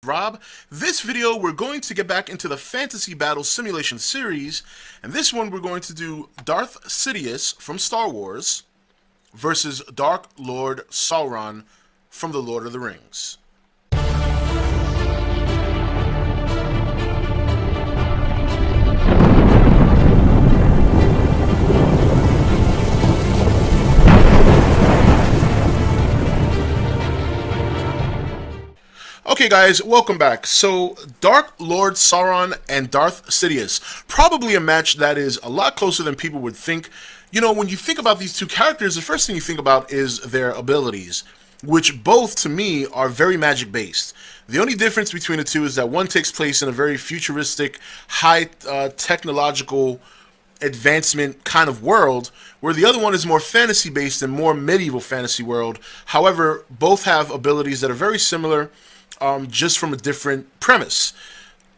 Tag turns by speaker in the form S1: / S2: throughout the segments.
S1: Rob. This video we're going to get back into the Fantasy Battle Simulation series, and this one we're going to do Darth Sidious from Star Wars versus Dark Lord Sauron from the Lord of the Rings. Okay guys, welcome back. So, Dark Lord Sauron and Darth Sidious. Probably a match that is a lot closer than people would think. You know, when you think about these two characters, the first thing you think about is their abilities, which both, to me, are very magic-based. The only difference between the two is that one takes place in a very futuristic, high technological advancement kind of world, where the other one is more fantasy-based and more medieval fantasy world. However, both have abilities that are very similar, just from a different premise.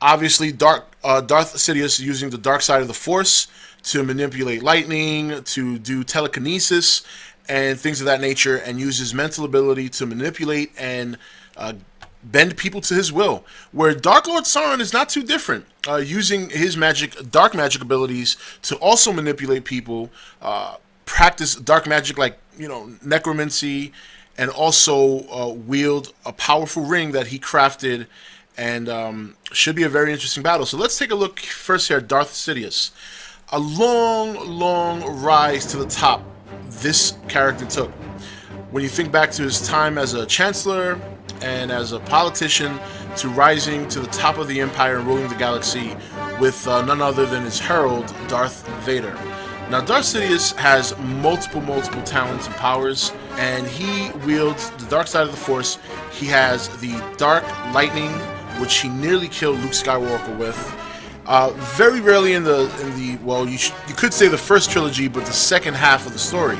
S1: Obviously, Darth Sidious using the dark side of the Force to manipulate lightning, to do telekinesis, and things of that nature, and use his mental ability to manipulate and bend people to his will. Where Dark Lord Sauron is not too different, using his dark magic abilities to also manipulate people, practice dark magic like, you know, necromancy, and also wield a powerful ring that he crafted, and should be a very interesting battle. So let's take a look first here at Darth Sidious. A long rise to the top this character took. When you think back to his time as a chancellor and as a politician, to rising to the top of the empire and ruling the galaxy with none other than his herald, Darth Vader. Now, Darth Sidious has multiple talents and powers, and he wields the dark side of the Force. He has the dark lightning, which he nearly killed Luke Skywalker with. Very rarely in the well, you could say the first trilogy, but the second half of the story,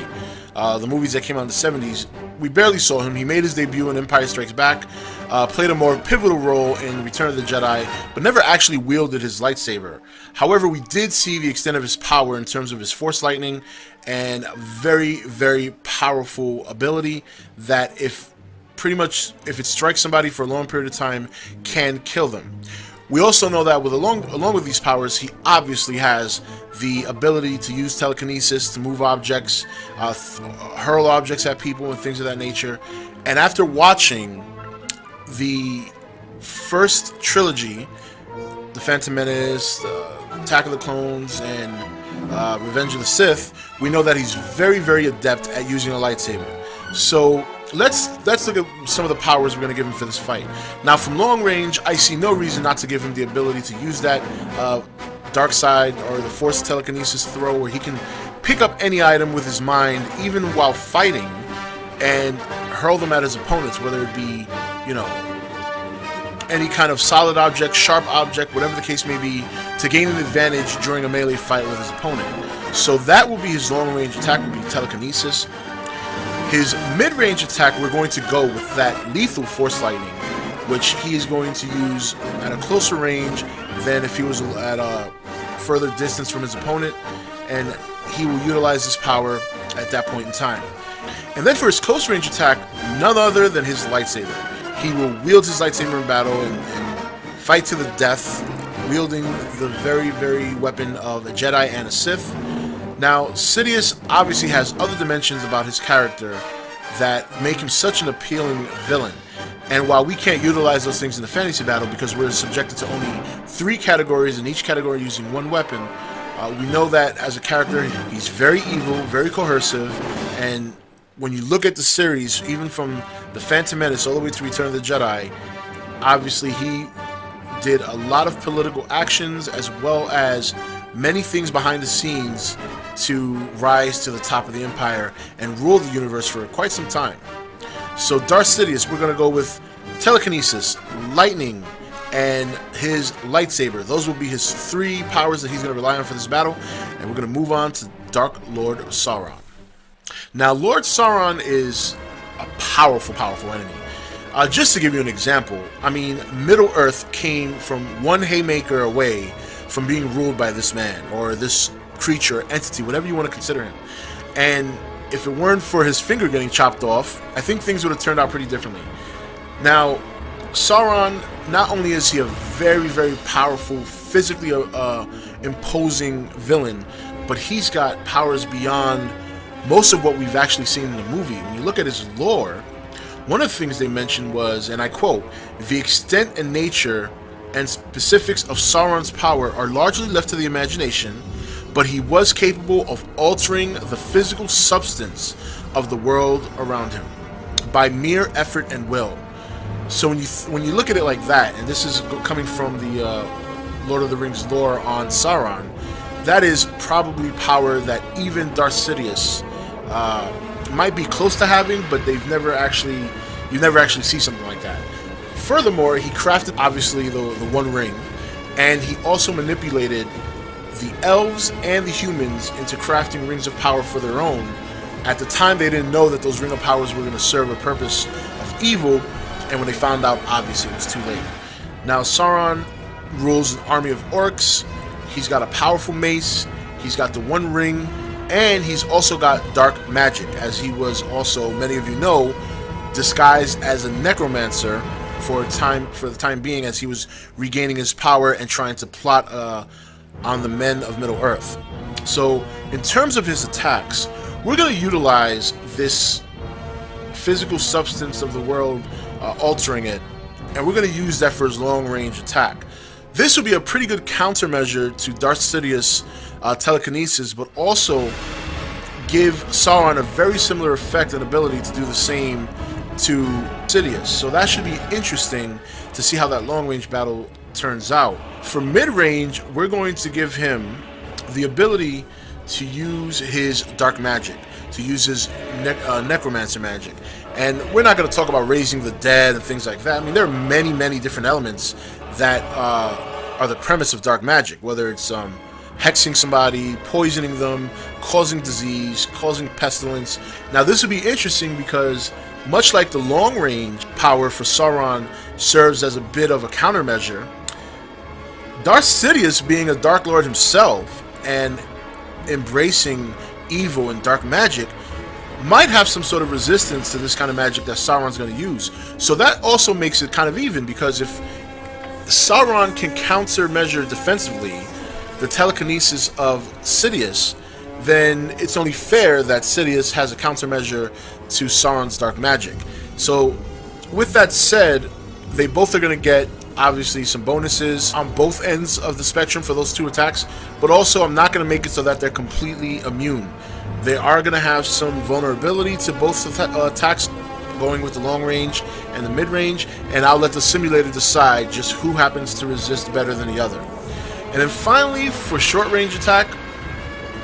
S1: the movies that came out in the 70s, we barely saw him. He made his debut in Empire Strikes Back, played a more pivotal role in Return of the Jedi, but never actually wielded his lightsaber. However, we did see the extent of his power in terms of his Force lightning, and very powerful ability that if it strikes somebody for a long period of time, can kill them. We also know that along with these powers, he obviously has the ability to use telekinesis, to move objects, hurl objects at people and things of that nature. And after watching the first trilogy, The Phantom Menace, Attack of the Clones, and Revenge of the Sith, we know that he's very adept at using a lightsaber. So let's look at some of the powers we're going to give him for this fight. Now, from long range, I see no reason not to give him the ability to use that dark side or the Force telekinesis throw, where he can pick up any item with his mind, even while fighting, and hurl them at his opponents, whether it be, you know, any kind of solid object, sharp object, whatever the case may be, to gain an advantage during a melee fight with his opponent. So that will be his long-range attack, will be telekinesis. His mid-range attack, we're going to go with that lethal Force lightning, which he is going to use at a closer range than if he was at a further distance from his opponent, and he will utilize this power at that point in time. And then for his close-range attack, none other than his lightsaber. He will wield his lightsaber in battle and fight to the death, wielding the very weapon of a Jedi and a Sith. Now, Sidious obviously has other dimensions about his character that make him such an appealing villain. And while we can't utilize those things in the fantasy battle because we're subjected to only 3 categories, and each category using 1 weapon, we know that as a character, he's very evil, very coercive, and when you look at the series, even from The Phantom Menace all the way to Return of the Jedi, obviously he did a lot of political actions as well as many things behind the scenes to rise to the top of the Empire and rule the universe for quite some time. So Darth Sidious, we're going to go with telekinesis, lightning, and his lightsaber. Those will be his 3 powers that he's going to rely on for this battle, and we're going to move on to Dark Lord Sauron. Now, Lord Sauron is a powerful enemy. Just to give you an example, I mean, Middle-earth came from one haymaker away from being ruled by this man, or this creature, entity, whatever you want to consider him. And if it weren't for his finger getting chopped off, I think things would have turned out pretty differently. Now, Sauron, not only is he a very, very powerful, physically imposing villain, but he's got powers beyond most of what we've actually seen in the movie. When you look at his lore, one of the things they mentioned was, and I quote, "The extent and nature and specifics of Sauron's power are largely left to the imagination, but he was capable of altering the physical substance of the world around him by mere effort and will." So when you look at it like that, and this is coming from the Lord of the Rings lore on Sauron, that is probably power that even Darth Sidious might be close to having, but you never actually see something like that. Furthermore, he crafted obviously the One Ring, and he also manipulated the elves and the humans into crafting rings of power for their own. At the time, they didn't know that those ring of powers were going to serve a purpose of evil, and when they found out, obviously it was too late. Now, Sauron rules an army of orcs. He's got a powerful mace. He's got the One Ring, and he's also got dark magic, as he was also, many of you know, disguised as a necromancer for the time being, as he was regaining his power and trying to plot on the men of Middle Earth. So, in terms of his attacks, we're going to utilize this physical substance of the world, altering it, and we're going to use that for his long-range attack. This would be a pretty good countermeasure to Darth Sidious' telekinesis, but also give Sauron a very similar effect and ability to do the same to Sidious. So that should be interesting to see how that long-range battle turns out. For mid-range, we're going to give him the ability to use his dark magic, to use his necromancer magic. And we're not going to talk about raising the dead and things like that. I mean, there are many, many different elements that are the premise of dark magic, whether it's hexing somebody, poisoning them, causing disease, causing pestilence. Now, this would be interesting because much like the long-range power for Sauron serves as a bit of a countermeasure, Darth Sidious, being a Dark Lord himself and embracing evil and dark magic, might have some sort of resistance to this kind of magic that Sauron's going to use. So that also makes it kind of even, because if Sauron can countermeasure defensively the telekinesis of Sidious, then it's only fair that Sidious has a countermeasure to Sauron's dark magic. So with that said, they both are going to get obviously some bonuses on both ends of the spectrum for those two attacks, but also I'm not going to make it so that they're completely immune. They are going to have some vulnerability to both attacks, going with the long range and the mid range, and I'll let the simulator decide just who happens to resist better than the other. And then finally, for short range attack,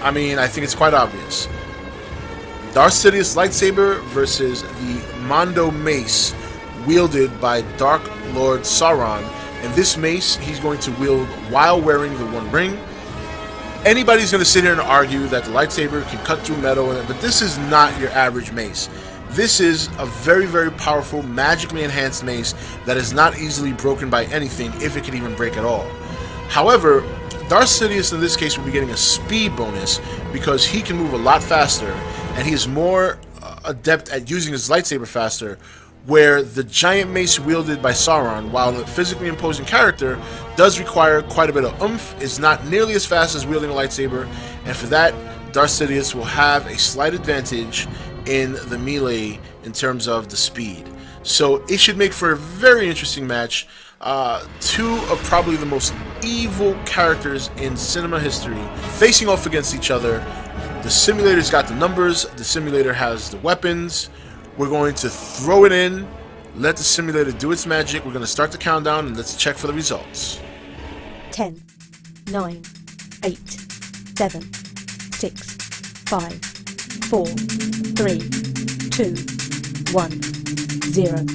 S1: I mean, I think it's quite obvious. Darth Sidious' lightsaber versus the Mondo mace wielded by Dark Lord Sauron. And this mace he's going to wield while wearing the One Ring. Anybody's going to sit here and argue that the lightsaber can cut through metal, but this is not your average mace. This is a very, very powerful, magically enhanced mace that is not easily broken by anything, if it can even break at all. However, Darth Sidious in this case will be getting a speed bonus because he can move a lot faster, and he is more adept at using his lightsaber faster, where the giant mace wielded by Sauron, while a physically imposing character, does require quite a bit of oomph, is not nearly as fast as wielding a lightsaber, and for that, Darth Sidious will have a slight advantage in the melee in terms of the speed. So it should make for a very interesting match. Two of probably the most evil characters in cinema history facing off against each other. The simulator's got the numbers, the simulator has the weapons. We're going to throw it in, let the simulator do its magic. We're going to start the countdown, and let's check for the results.
S2: 10, 9, 8, 7, 6, 5, 4, 3, 2, 1, 0.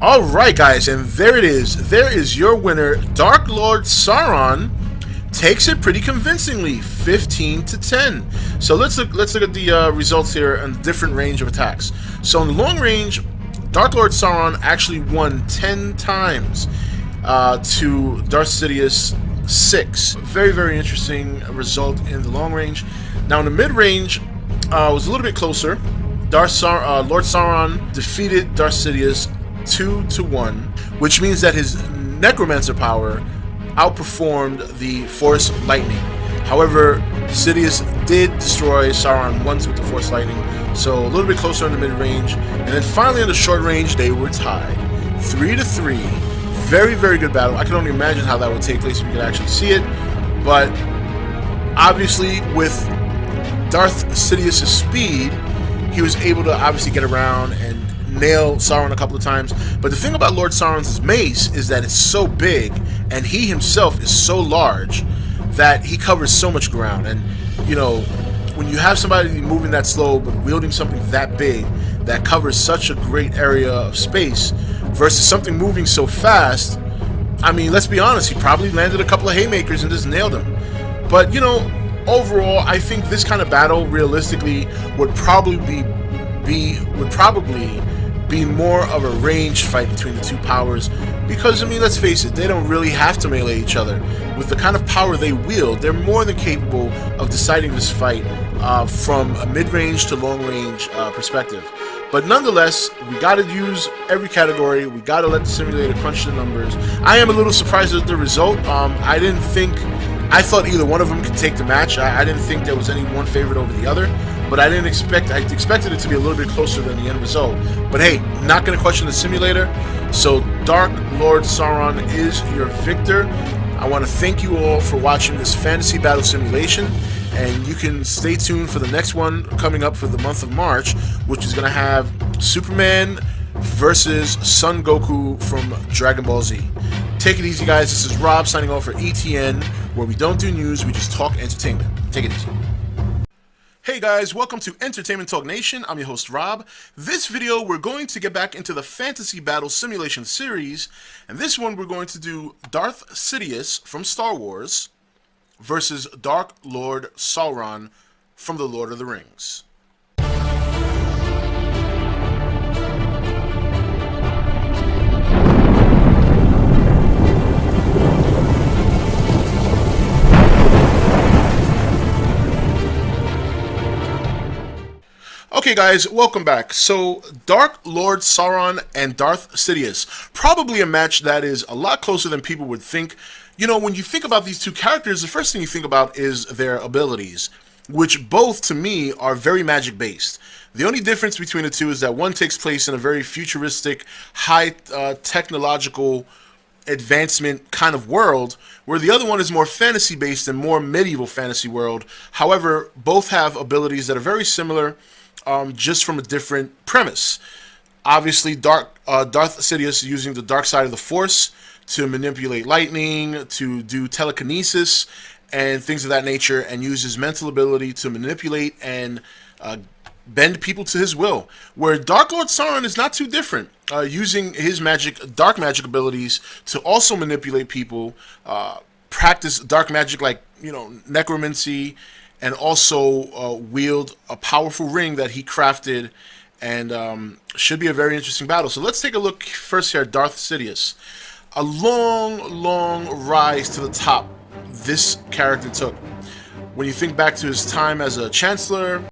S1: Alright guys, and there it is. There is your winner. Dark Lord Sauron takes it pretty convincingly, 15-10. So let's look at the results here on the different range of attacks. So in the long range, Dark Lord Sauron actually won 10 times to Darth Sidious 6. Very, very interesting result in the long range. Now in the mid range, was a little bit closer. Lord Sauron defeated Darth Sidious 2-1, which means that his necromancer power outperformed the Force Lightning. However, Sidious did destroy Sauron once with the Force Lightning, so a little bit closer in the mid-range. And then finally in the short range, they were tied. 3-3. Very, very good battle. I can only imagine how that would take place if you could actually see it. But obviously, with Darth Sidious' speed, he was able to obviously get around and nail Sauron a couple of times. But the thing about Lord Sauron's mace is that it's so big, and he himself is so large, that he covers so much ground. And you know, when you have somebody moving that slow but wielding something that big that covers such a great area of space versus something moving so fast, I mean, let's be honest, he probably landed a couple of haymakers and just nailed him. But you know, overall, I think this kind of battle realistically would probably be more of a range fight between the two powers, because I mean, let's face it, they don't really have to melee each other. With the kind of power they wield, they're more than capable of deciding this fight from a mid-range to long-range perspective. But nonetheless, we got to use every category. We got to let the simulator crunch the numbers. I am a little surprised at the result. I thought either one of them could take the match. I didn't think there was any one favorite over the other, but I expected it to be a little bit closer than the end result. But hey, not going to question the simulator. So Dark Lord Sauron is your victor. I want to thank you all for watching this fantasy battle simulation, and you can stay tuned for the next one coming up for the month of March, which is going to have Superman versus Son Goku from Dragon Ball Z. Take it easy, guys. This is Rob signing off for ETN, where we don't do news, we just talk entertainment. Take it easy. Hey guys, welcome to Entertainment Talk Nation. I'm your host Rob. This video we're going to get back into the Fantasy Battle Simulation series, and this one we're going to do Darth Sidious from Star Wars versus Dark Lord Sauron from The Lord of the Rings. Okay guys, welcome back. So, Dark Lord Sauron and Darth Sidious. Probably a match that is a lot closer than people would think. You know, when you think about these two characters, the first thing you think about is their abilities, which both, to me, are very magic-based. The only difference between the two is that one takes place in a very futuristic, high technological advancement kind of world, where the other one is more fantasy-based and more medieval fantasy world. However, both have abilities that are very similar, just from a different premise. Obviously, Darth Sidious using the dark side of the Force to manipulate lightning, to do telekinesis, and things of that nature, and use his mental ability to manipulate and bend people to his will. Where Dark Lord Sauron is not too different, using his dark magic abilities to also manipulate people, practice dark magic like, you know, necromancy, and also wield a powerful ring that he crafted, and should be a very interesting battle. So let's take a look first here at Darth Sidious. A long, long rise to the top this character took. When you think back to his time as a Chancellor,